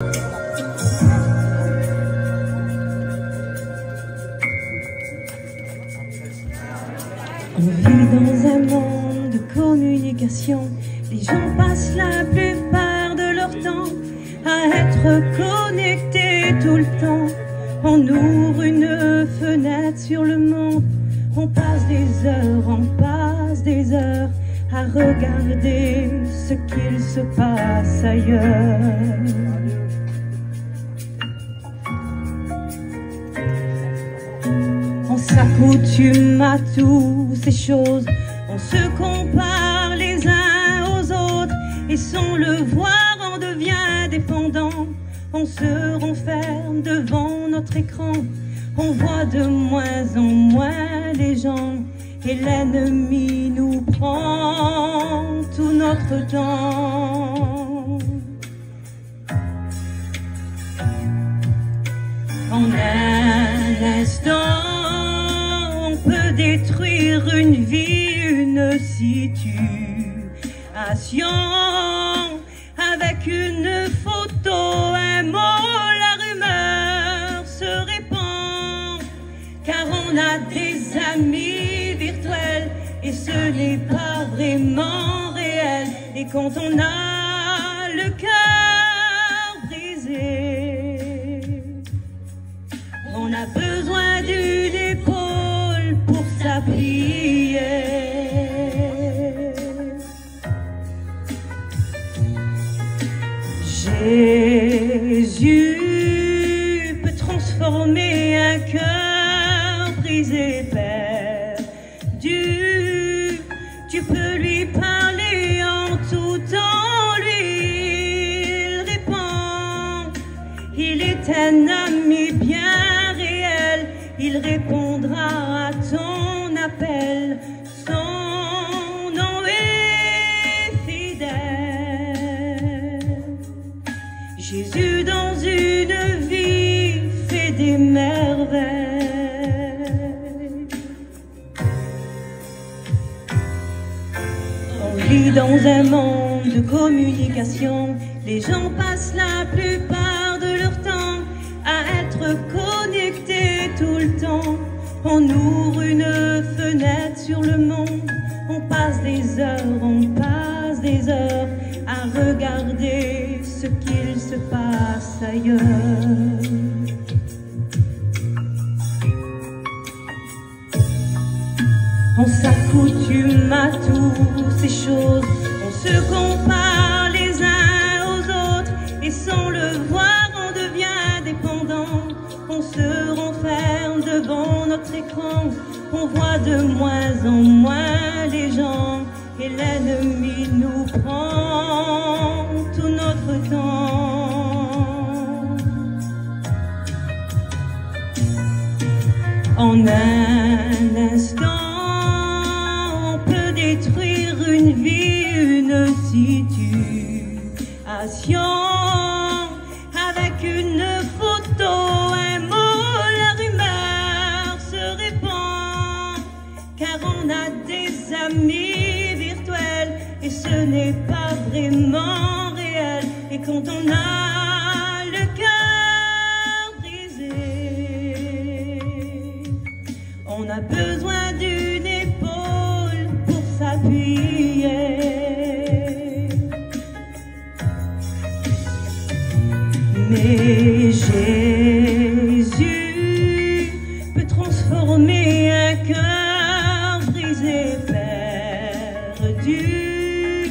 On vit dans un monde de communication. Les gens passent la plupart de leur temps à être connectés tout le temps. On ouvre une fenêtre sur le monde. On passe des heures à regarder ce qu'il se passe ailleurs. On s'accoutume à toutes ces choses, on se compare les uns aux autres, et sans le voir on devient dépendant. On se renferme devant notre écran, on voit de moins en moins les gens, et l'ennemi nous prend tout notre temps. En un instant, on peut détruire une vie, une situation. Avec une photo, un mot, la rumeur se répand. Car on a des amis virtuels et ce n'est pas vraiment réel. Et quand on a le cœur brisé, on a besoin d'une épaule pour s'appuyer. Jésus peut transformer un cœur brisé, perdu. Tu peux lui parler en tout temps, lui il répond. Il est un ami bien réel, il répondra à ton appel. Son nom est fidèle. Jésus dans une vie fait des merveilles. On vit dans un monde de communication. Les gens passent la plupart de leur temps à être connectés tout le temps. On ouvre une fenêtre sur le monde. On passe des heures à regarder ce qu'il se passe ailleurs. On s'accoutume à toutes ces choses, on se compare les uns aux autres, et sans le voir on devient dépendant. On se renferme devant notre écran, on voit de moins en moins les gens, et l'ennemi nous prend tout notre temps. En un instant, on peut détruire une vie, une situation. Avec une photo, un mot, la rumeur se répand. Car on a des amis virtuels et ce n'est pas vraiment réel. Et quand on a le cœur brisé, on a besoin d'une épaule pour s'appuyer. Mais Jésus peut transformer un cœur brisé, perdu.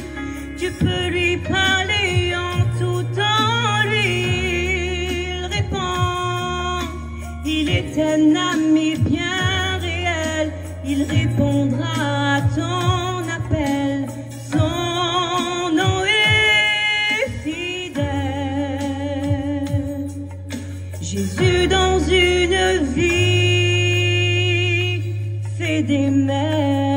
Tu peux lui parler en tout temps, lui il répond. Il est un ami bien réel, il répondra à ton appel. Son nom est fidèle. Jésus dans une vie fait des merveilles.